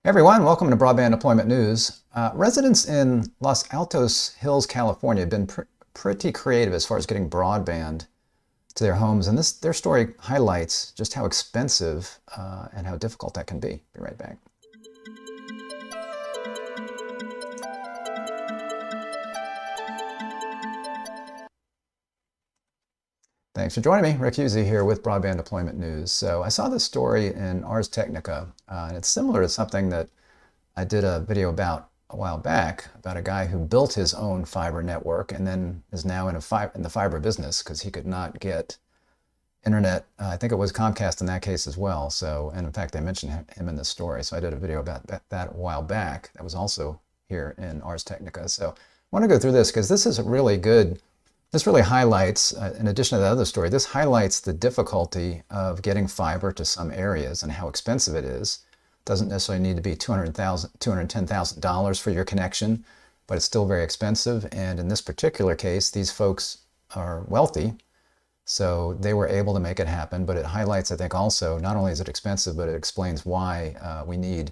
Hey everyone, welcome to Broadband Deployment News. Residents in Los Altos Hills, California have been pretty creative as far as getting broadband to their homes, and their story highlights just how expensive and how difficult that can be. Be right back. Thanks for joining me. Rick Husey here with Broadband Deployment News. So I saw this story in Ars Technica, and it's similar to something that I did a video about a while back about a guy who built his own fiber network and then is now in the fiber business because he could not get internet. I think it was Comcast in that case as well. So, and in fact, they mentioned him in this story. So I did a video about that a while back. That was also here in Ars Technica. So I want to go through this because this is really good. This really highlights, in addition to the other story, this highlights the difficulty of getting fiber to some areas and how expensive it is. It doesn't necessarily need to be $210,000 for your connection, but it's still very expensive. And in this particular case, these folks are wealthy, so they were able to make it happen. But it highlights, I think, also, not only is it expensive, but it explains why we need,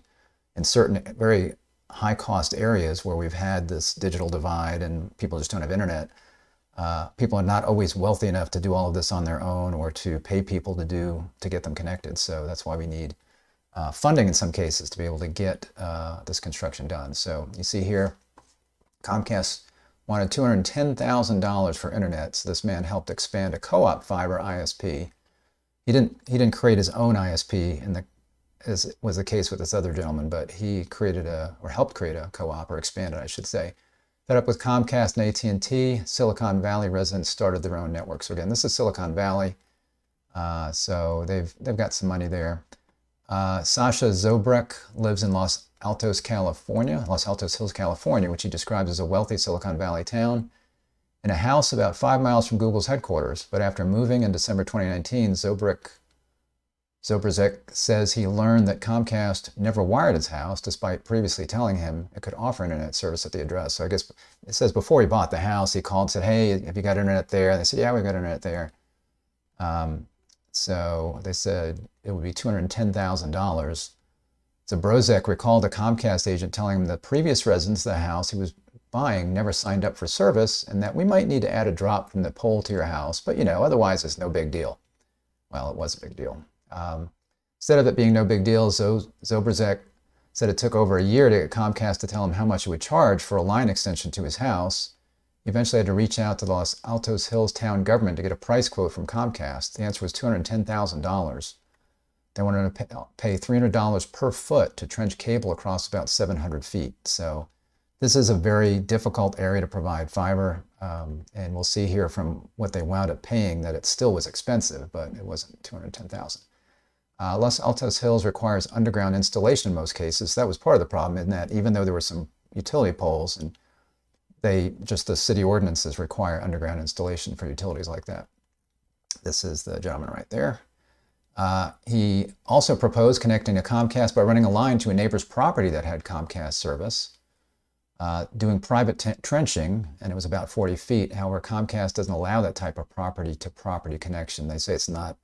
in certain very high-cost areas where we've had this digital divide and people just don't have internet, people are not always wealthy enough to do all of this on their own or to pay people to get them connected. So that's why we need funding in some cases to be able to get this construction done. So you see here, Comcast wanted $210,000 for internet. So this man helped expand a co-op fiber ISP. He didn't create his own ISP as was the case with this other gentleman, but he created or helped create a co-op, or expanded, I should say. Fed up with Comcast and AT&T, Silicon Valley residents started their own network. So again, this is Silicon Valley. So they've got some money there. Sasha Zobrek lives in Los Altos, Hills, California, which he describes as a wealthy Silicon Valley town, in a house about 5 miles from Google's headquarters. But after moving in December 2019, Zobrek says he learned that Comcast never wired his house, despite previously telling him it could offer internet service at the address. So I guess it says before he bought the house, he called and said, "Hey, have you got internet there?" And they said, "Yeah, we've got internet there." So they said it would be $210,000. Zobrek recalled a Comcast agent telling him that previous residents of the house he was buying never signed up for service, and that we might need to add a drop from the pole to your house, but otherwise it's no big deal. Well, it was a big deal. Instead of it being no big deal, Zobrek said it took over a year to get Comcast to tell him how much it would charge for a line extension to his house. He eventually had to reach out to the Los Altos Hills town government to get a price quote from Comcast. The answer was $210,000. They wanted to pay $300 per foot to trench cable across about 700 feet. So this is a very difficult area to provide fiber. And we'll see here from what they wound up paying that it still was expensive, but it wasn't $210,000. Los Altos Hills requires underground installation in most cases. That was part of the problem, in that even though there were some utility poles, and the city ordinances require underground installation for utilities like that. This is the gentleman right there. He also proposed connecting to Comcast by running a line to a neighbor's property that had Comcast service, doing private trenching, and it was about 40 feet. However, Comcast doesn't allow that type of property-to-property connection. They say it's not,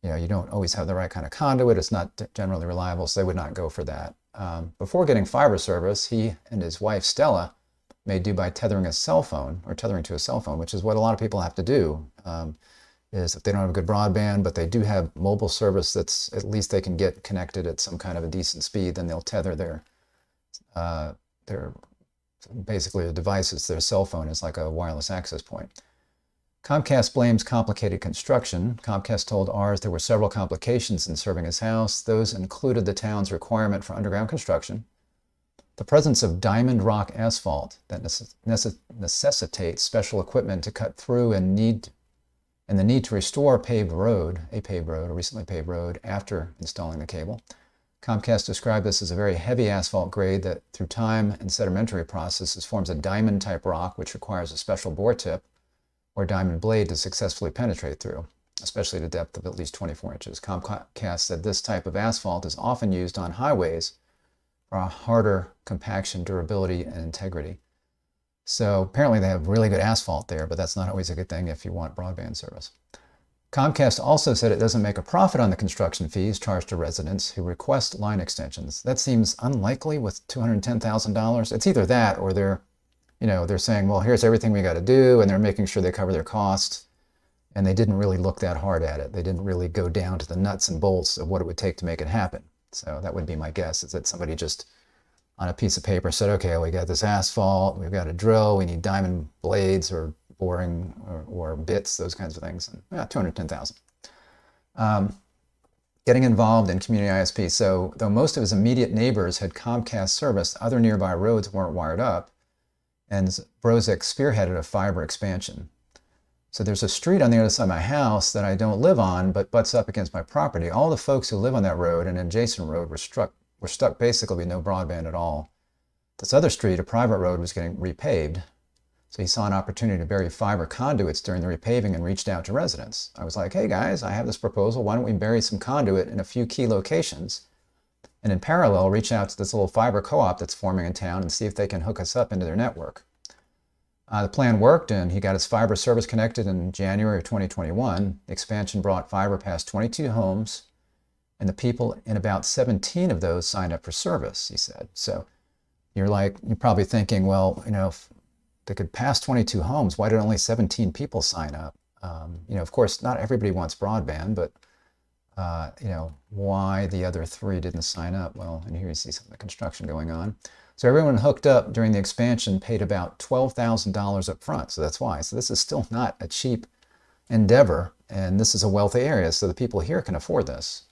you don't always have the right kind of conduit. It's not generally reliable, so they would not go for that. Before getting fiber service, he and his wife, Stella, made do by tethering to a cell phone, which is what a lot of people have to do, is if they don't have a good broadband, but they do have mobile service that's, at least they can get connected at some kind of a decent speed, then they'll tether their basically the devices, their cell phone is like a wireless access point. Comcast blames complicated construction. Comcast told Ars there were several complications in serving his house. Those included the town's requirement for underground construction, the presence of diamond rock asphalt that necessitates special equipment to cut through, and the need to restore a recently paved road after installing the cable. Comcast described this as a very heavy asphalt grade that, through time and sedimentary processes, forms a diamond-type rock which requires a special bore tip or diamond blade to successfully penetrate through, especially at a depth of at least 24 inches. Comcast said this type of asphalt is often used on highways for a harder compaction, durability, and integrity. So apparently they have really good asphalt there, but that's not always a good thing if you want broadband service. Comcast also said it doesn't make a profit on the construction fees charged to residents who request line extensions. That seems unlikely with $210,000. It's either that or they're saying, well, here's everything we got to do, and they're making sure they cover their costs. And they didn't really look that hard at it. They didn't really go down to the nuts and bolts of what it would take to make it happen. So that would be my guess, is that somebody just on a piece of paper said, okay, we got this asphalt, we've got a drill, we need diamond blades or boring or bits, those kinds of things. And yeah, $210,000. Getting involved in community ISP. So though most of his immediate neighbors had Comcast service, other nearby roads weren't wired up, and Brozek spearheaded a fiber expansion. So there's a street on the other side of my house that I don't live on, but butts up against my property. All the folks who live on that road and adjacent road were stuck basically with no broadband at all. This other street, a private road, was getting repaved. So he saw an opportunity to bury fiber conduits during the repaving and reached out to residents. I was like, hey guys, I have this proposal. Why don't we bury some conduit in a few key locations? And in parallel, reach out to this little fiber co-op that's forming in town and see if they can hook us up into their network. The plan worked, and he got his fiber service connected in January of 2021. The expansion brought fiber past 22 homes, and the people in about 17 of those signed up for service, he said. So you're probably thinking, well, if they could pass 22 homes, why did only 17 people sign up? Of course, not everybody wants broadband, but why the other 3 didn't sign up? Well, and here you see some of the construction going on. So everyone hooked up during the expansion paid about $12,000 up front. So that's why. So this is still not a cheap endeavor, and this is a wealthy area, so the people here can afford this.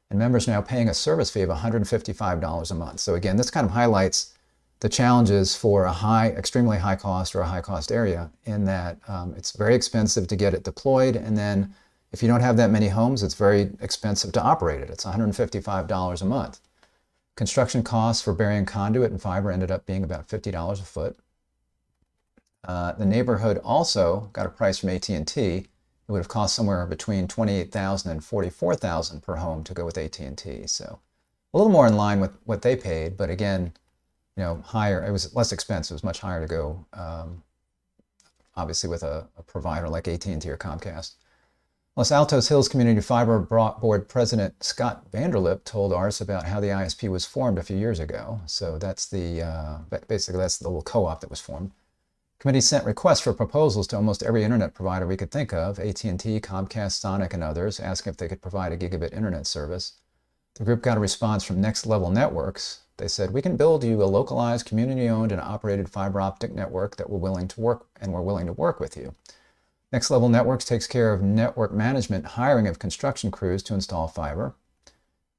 And members are now paying a service fee of $155 a month. So again, this kind of highlights the challenges for a extremely high cost or a high cost area, in that it's very expensive to get it deployed, and then if you don't have that many homes, it's very expensive to operate it. It's $155 a month. Construction costs for burying conduit and fiber ended up being about $50 a foot. The neighborhood also got a price from AT&T. It would have cost somewhere between $28,000 and $44,000 per home to go with AT&T. So a little more in line with what they paid, but again, higher. It was less expensive. It was much higher to go, obviously, with a provider like AT&T or Comcast. Los Altos Hills Community Fiber Board President Scott Vanderlip told ours about how the ISP was formed a few years ago. So that's basically that's the little co-op that was formed. The committee sent requests for proposals to almost every internet provider we could think of, AT&T, Comcast, Sonic, and others, asking if they could provide a gigabit internet service. The group got a response from Next Level Networks. They said, we can build you a localized, community-owned and operated fiber optic network that we're willing to work with you. Next Level Networks takes care of network management, hiring of construction crews to install fiber,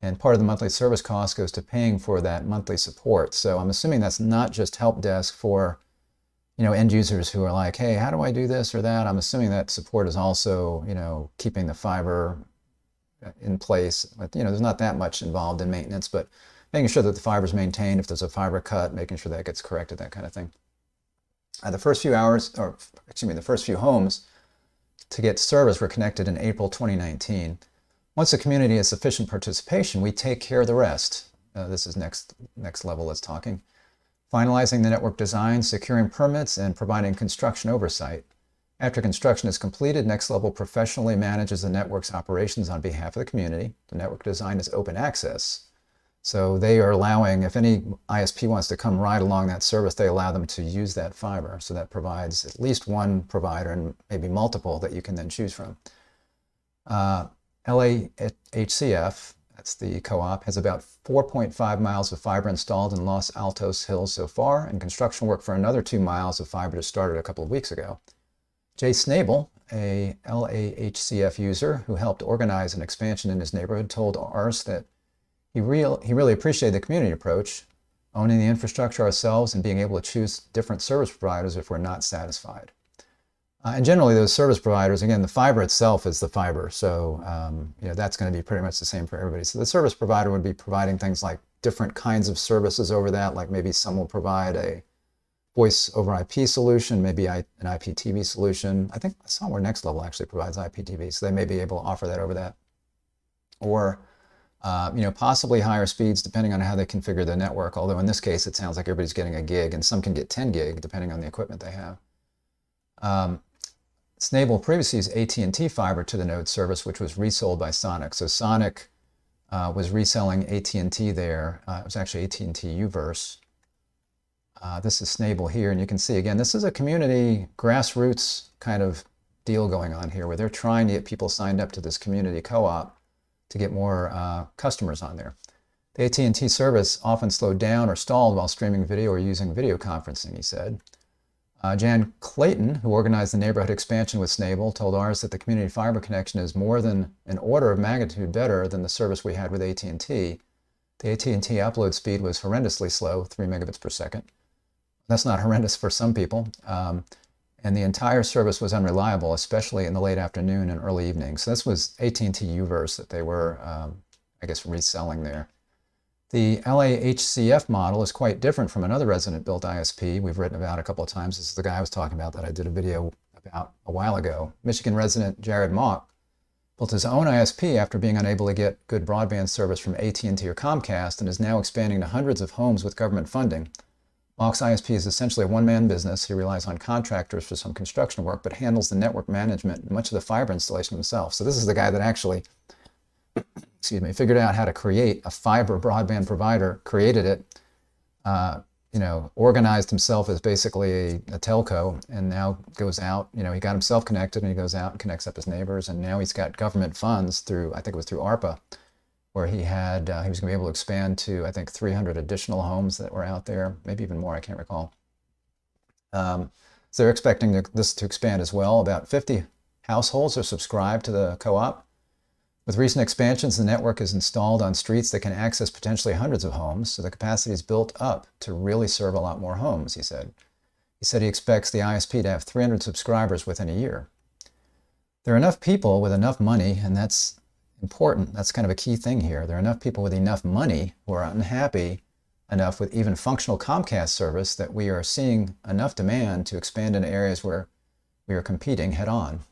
and part of the monthly service cost goes to paying for that monthly support. So I'm assuming that's not just help desk for end users who are like, hey, how do I do this or that? I'm assuming that support is also keeping the fiber in place. But there's not that much involved in maintenance, but making sure that the fiber is maintained. If there's a fiber cut, making sure that gets corrected, that kind of thing. The first few homes to get service were connected in April 2019. Once the community has sufficient participation, we take care of the rest. This is next level that's talking. Finalizing the network design, securing permits, and providing construction oversight. After construction is completed, Next Level professionally manages the network's operations on behalf of the community. The network design is open access. So they are allowing, if any ISP wants to come right along that service, they allow them to use that fiber. So that provides at least one provider and maybe multiple that you can then choose from. LAHCF, that's the co-op, has about 4.5 miles of fiber installed in Los Altos Hills so far, and construction work for another 2 miles of fiber just started a couple of weeks ago. Jay Snable, a LAHCF user who helped organize an expansion in his neighborhood, told ours that he really appreciated the community approach, owning the infrastructure ourselves and being able to choose different service providers if we're not satisfied. And generally, those service providers, again, the fiber itself is the fiber, so that's going to be pretty much the same for everybody. So the service provider would be providing things like different kinds of services over that, like maybe some will provide a voice over IP solution, maybe an IPTV solution. I think somewhere Next Level actually provides IPTV, so they may be able to offer that over that. Or possibly higher speeds depending on how they configure the network, although in this case it sounds like everybody's getting a gig, and some can get 10 gig depending on the equipment they have. Snable previously used AT&T fiber to the node service, which was resold by Sonic. So Sonic was reselling AT&T there. It was actually AT&T Uverse. This is Snable here, and you can see, again, this is a community grassroots kind of deal going on here, where they're trying to get people signed up to this community co-op to get more customers on there. The AT&T service often slowed down or stalled while streaming video or using video conferencing, he said. Jan Clayton, who organized the neighborhood expansion with Snable, told ours that the community fiber connection is more than an order of magnitude better than the service we had with AT&T. The AT&T upload speed was horrendously slow, 3 megabits per second. That's not horrendous for some people. And the entire service was unreliable, especially in the late afternoon and early evening. So this was AT&T Uverse that they were, I guess, reselling there. The LAHCF model is quite different from another resident-built ISP we've written about a couple of times. This is the guy I was talking about that I did a video about a while ago. Michigan resident Jared Mock built his own ISP after being unable to get good broadband service from AT&T or Comcast, and is now expanding to hundreds of homes with government funding. Mock's ISP is essentially a one-man business. He relies on contractors for some construction work, but handles the network management and much of the fiber installation himself. So this is the guy that actually figured out how to create a fiber broadband provider, created it, organized himself as basically a telco, and now goes out, he got himself connected, and he goes out and connects up his neighbors, and now he's got government funds through, I think it was through ARPA, where he was going to be able to expand to, I think, 300 additional homes that were out there, maybe even more, I can't recall. So they're expecting this to expand as well. About 50 households are subscribed to the co-op. With recent expansions, the network is installed on streets that can access potentially hundreds of homes, so the capacity is built up to really serve a lot more homes, he said. He said he expects the ISP to have 300 subscribers within a year. There are enough people with enough money, and that's important. That's kind of a key thing here. There are enough people with enough money who are unhappy enough with even functional Comcast service that we are seeing enough demand to expand into areas where we are competing head-on.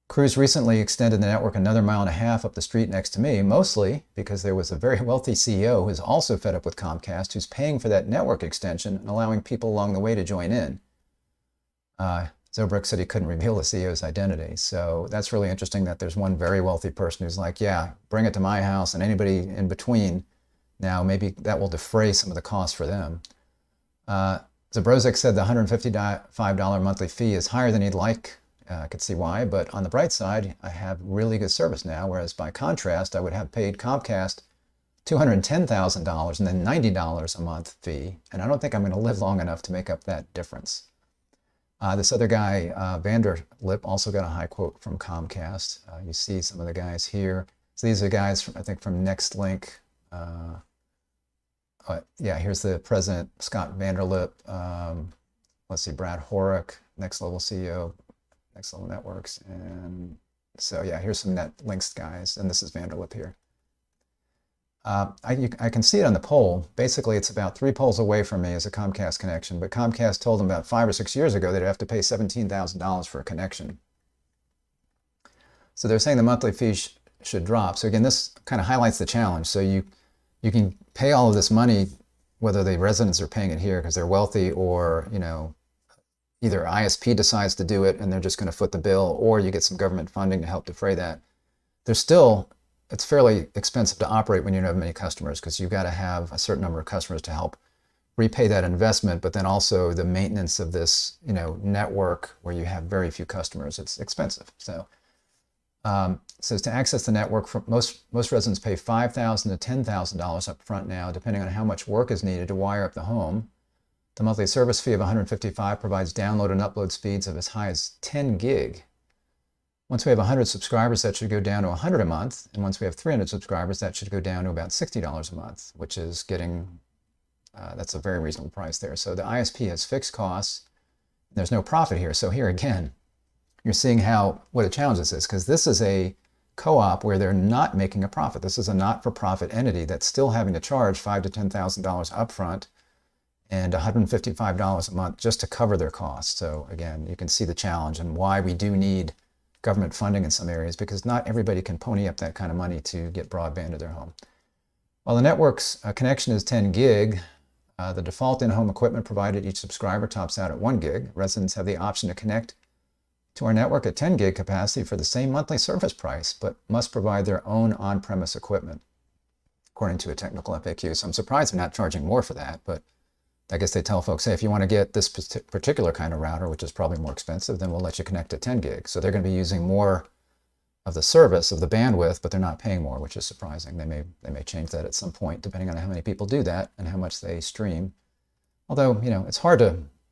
Cruise recently extended the network another 1.5 miles up the street next to me, mostly because there was a very wealthy CEO who is also fed up with Comcast, who's paying for that network extension and allowing people along the way to join in. Zobruk said he couldn't reveal the CEO's identity. So that's really interesting that there's one very wealthy person who's like, yeah, bring it to my house, and anybody in between, now maybe that will defray some of the costs for them. Zabrozik said the $155 monthly fee is higher than he'd like. I could see why, but on the bright side, I have really good service now, whereas by contrast, I would have paid Comcast $210,000 and then $90 a month fee, and I don't think I'm going to live long enough to make up that difference. This other guy, Vanderlip, also got a high quote from Comcast. You see some of the guys here. So these are guys, from, I think, from NextLink. Yeah, here's the president, Scott Vanderlip. Let's see, Brad Horick, Next Level CEO. Next Level Networks, and so yeah, here's some NetLinks guys, and this is Vanderlip here. I can see it on the pole. Basically, it's about 3 poles away from me is a Comcast connection, but Comcast told them about 5 or 6 years ago they'd have to pay $17,000 for a connection. So they're saying the monthly fee should drop. So again, this kind of highlights the challenge. So you can pay all of this money, whether the residents are paying it here because they're wealthy, or either ISP decides to do it and they're just going to foot the bill, or you get some government funding to help defray that. It's fairly expensive to operate when you don't have many customers, because you've got to have a certain number of customers to help repay that investment, but then also the maintenance of this network where you have very few customers, it's expensive. So says to access the network, most residents pay $5,000 to $10,000 up front now, depending on how much work is needed to wire up the home. The monthly service fee of $155 provides download and upload speeds of as high as 10 gig. Once we have 100 subscribers, that should go down to $100 a month. And once we have 300 subscribers, that should go down to about $60 a month, which is getting, that's a very reasonable price there. So the ISP has fixed costs. There's no profit here. So here again, you're seeing what a challenge this is, because this is a co-op where they're not making a profit. This is a not-for-profit entity that's still having to charge $5,000 to $10,000 upfront and $155 a month just to cover their costs. So again, you can see the challenge and why we do need government funding in some areas, because not everybody can pony up that kind of money to get broadband to their home. While the network's connection is 10 gig, the default in-home equipment provided each subscriber tops out at 1 gig. Residents have the option to connect to our network at 10 gig capacity for the same monthly service price, but must provide their own on-premise equipment, according to a technical FAQ. So I'm surprised they're not charging more for that, but I guess they tell folks, hey, if you want to get this particular kind of router, which is probably more expensive, then we'll let you connect to 10 gig. So they're going to be using more of the service, of the bandwidth, but they're not paying more, which is surprising. They may change that at some point, depending on how many people do that and how much they stream. Although,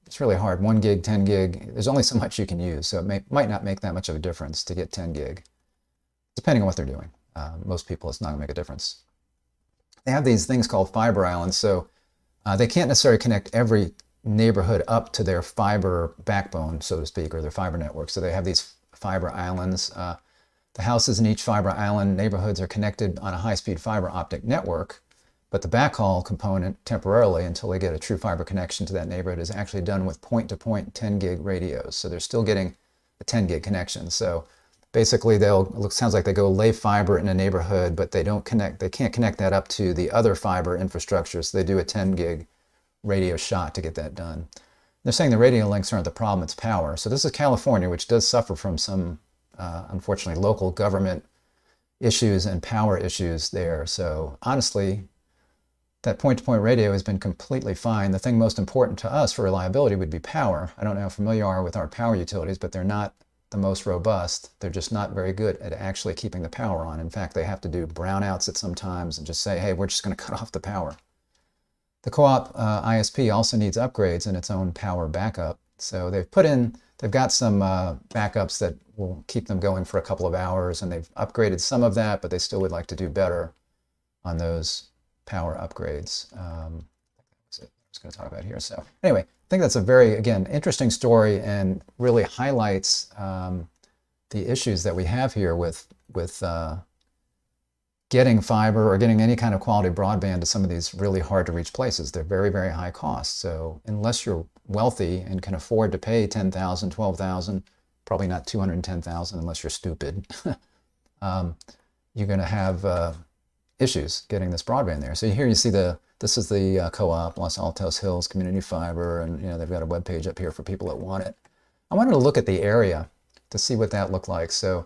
it's really hard. 1 gig, 10 gig, there's only so much you can use, so it might not make that much of a difference to get 10 gig, depending on what they're doing. Most people, it's not going to make a difference. They have these things called fiber islands, so they can't necessarily connect every neighborhood up to their fiber backbone, so to speak, or their fiber network. So they have these fiber islands. The houses in each fiber island neighborhoods are connected on a high-speed fiber optic network, but the backhaul component temporarily until they get a true fiber connection to that neighborhood is actually done with point-to-point 10 gig radios. So they're still getting a 10 gig connection. So basically sounds like they go lay fiber in a neighborhood, but they can't connect that up to the other fiber infrastructure. So they do a 10 gig radio shot to get that done. They're saying the radio links aren't the problem, it's power. So this is California, which does suffer from some unfortunately, local government issues and power issues there. So honestly, that point-to-point radio has been completely fine. The thing most important to us for reliability would be power. I don't know how familiar you are with our power utilities, but they're not the most robust. They're just not very good at actually keeping the power on. In fact, they have to do brownouts at some times and just say, hey, we're just going to cut off the power. The co-op ISP also needs upgrades in its own power backup. So they've got some backups that will keep them going for a couple of hours, and they've upgraded some of that, but they still would like to do better on those power upgrades. That's what I was going to talk about here. So anyway, I think that's a very, again, interesting story and really highlights the issues that we have here with getting fiber or getting any kind of quality broadband to some of these really hard to reach places. They're very, very high cost. So unless you're wealthy and can afford to pay $10,000, $12,000, probably not $210,000 unless you're stupid, you're going to have issues getting this broadband there. So here you see this is the co-op, Los Altos Hills Community Fiber, and they've got a web page up here for people that want it. I wanted to look at the area to see what that looked like. So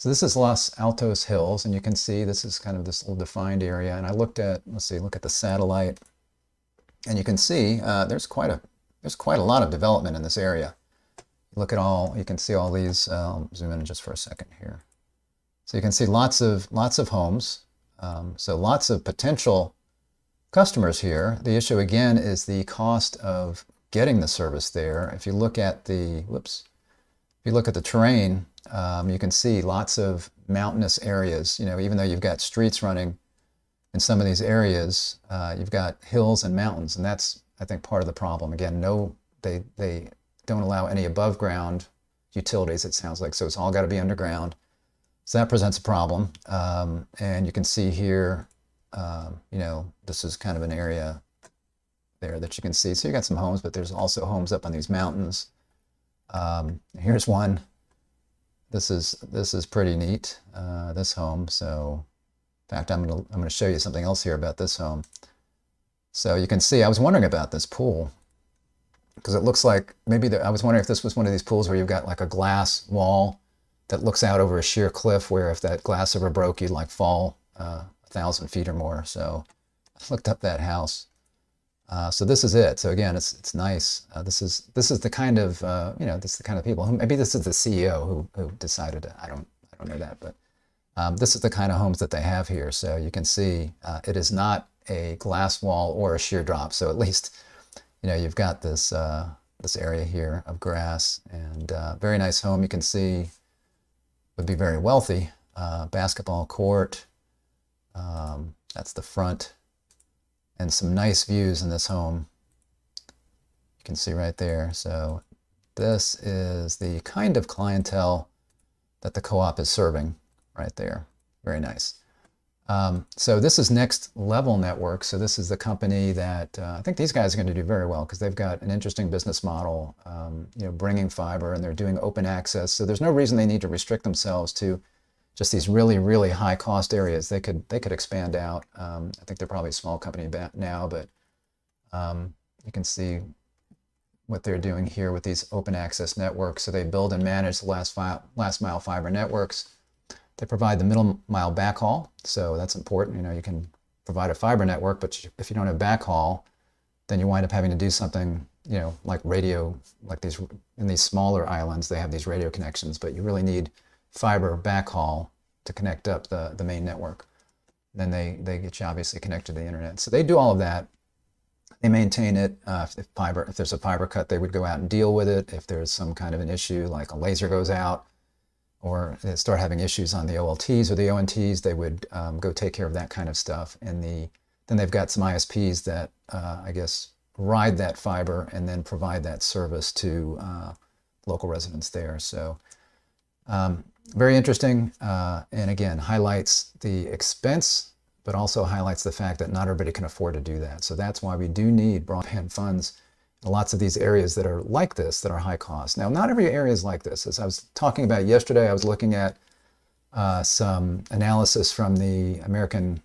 this is Los Altos Hills, and you can see this is kind of this little defined area. And I looked at, look at the satellite, and you can see there's quite a lot of development in this area. You can see all these. I'll zoom in just for a second here. So you can see lots of homes. So lots of potential customers here. The issue again is the cost of getting the service there. If you look at the terrain, you can see lots of mountainous areas. Even though you've got streets running in some of these areas, you've got hills and mountains, and that's, I think, part of the problem. Again, they don't allow any above ground utilities, it sounds like, so it's all got to be underground. So that presents a problem. And you can see here, this is kind of an area there that you can see. So you got some homes, but there's also homes up on these mountains. Here's one. This is pretty neat, this home. So in fact, I'm gonna show you something else here about this home. So you can see, I was wondering about this pool, because it looks like I was wondering if this was one of these pools where you've got like a glass wall that looks out over a sheer cliff, where if that glass ever broke, you'd like fall 1,000 feet or more. So I looked up that house. So this is it. So again, it's nice. This is the kind of this is the kind of people who, maybe this is the CEO who decided to, I don't know that, but this is the kind of homes that they have here. So you can see it is not a glass wall or a sheer drop. So at least you've got this area here of grass, and very nice home. You can see would be very wealthy. Basketball court. That's the front. And some nice views in this home. You can see right there. So this is the kind of clientele that the co-op is serving right there. Very nice. So this is Next Level Network. So this is the company that I think these guys are going to do very well, because they've got an interesting business model, bringing fiber, and they're doing open access. So there's no reason they need to restrict themselves to just these really, really high cost areas. They could expand out. I think they're probably a small company now, but you can see what they're doing here with these open access networks. So they build and manage the last mile fiber networks. They provide the middle mile backhaul. So that's important. You can provide a fiber network, but if you don't have backhaul, then you wind up having to do something, like radio, like in these smaller islands, they have these radio connections, but you really need fiber backhaul to connect up the main network. Then they get you obviously connected to the internet. So they do all of that. They maintain it. If there's a fiber cut, they would go out and deal with it. If there's some kind of an issue, like a laser goes out, or they start having issues on the OLTs or the ONTs, they would go take care of that kind of stuff. And then they've got some ISPs that I guess ride that fiber and then provide that service to local residents there. So very interesting, and again, highlights the expense, but also highlights the fact that not everybody can afford to do that. So that's why we do need broadband funds in lots of these areas that are like this, that are high cost. Now, not every area is like this. As I was talking about yesterday, I was looking at some analysis from the American,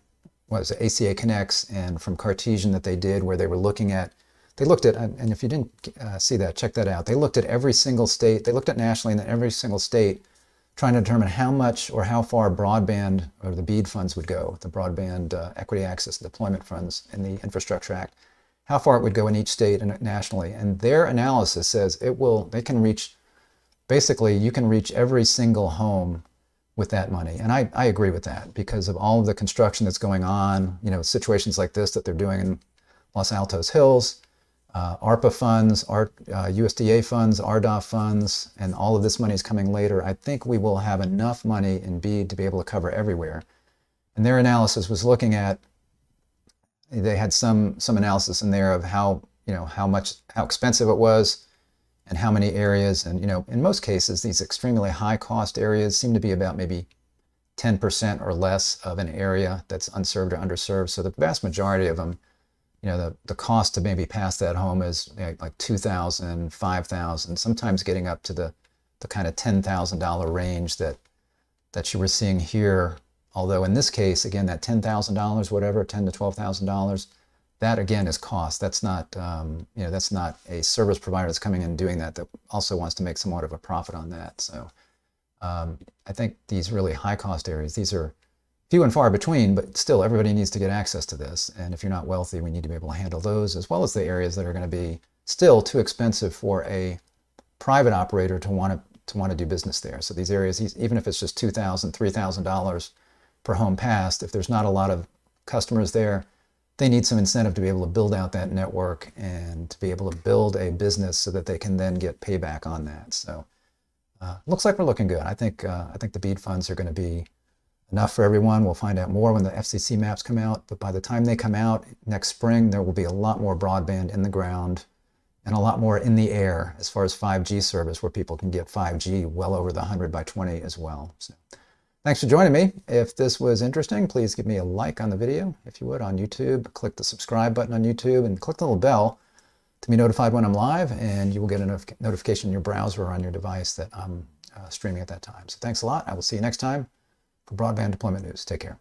ACA Connects, and from Cartesian that they did, where they looked at, and if you didn't see that, check that out. They looked at every single state, they looked at nationally, and then every single state, trying to determine how much or how far broadband or the BEAD funds would go, the Broadband Equity Access and Deployment Funds in the Infrastructure Act, how far it would go in each state and nationally. And their analysis says they can reach, basically you can reach every single home with that money. And I agree with that because of all of the construction that's going on, situations like this that they're doing in Los Altos Hills, ARPA funds, USDA funds, RDOF funds, and all of this money is coming later. I think we will have enough money in BEAD to be able to cover everywhere. And their analysis was looking at, they had some analysis in there of how expensive it was and how many areas. And, in most cases, these extremely high cost areas seem to be about maybe 10% or less of an area that's unserved or underserved. So the vast majority of them, the cost to maybe pass that home is like $2,000, $5,000, sometimes getting up to the kind of $10,000 range that you were seeing here. Although in this case, again, that $10,000, whatever, $10,000 to $12,000, that again is cost. That's not, that's not a service provider that's coming in and doing that also wants to make somewhat of a profit on that. So I think these really high cost areas, these are few and far between, but still everybody needs to get access to this. And if you're not wealthy, we need to be able to handle those, as well as the areas that are going to be still too expensive for a private operator to want to do business there. So these areas, even if it's just $2,000, $3,000 per home passed, if there's not a lot of customers there, they need some incentive to be able to build out that network and to be able to build a business so that they can then get payback on that. So looks like we're looking good. I think the BEAD funds are going to be enough for everyone. We'll find out more when the FCC maps come out, but by the time they come out next spring, there will be a lot more broadband in the ground and a lot more in the air as far as 5G service, where people can get 5G well over the 100 by 20 as well. So thanks for joining me. If this was interesting, please give me a like on the video, if you would, on YouTube. Click the subscribe button on YouTube and click the little bell to be notified when I'm live, and you will get a notification in your browser or on your device that I'm streaming at that time. So thanks a lot. I will see you next time for Broadband Deployment News. Take care.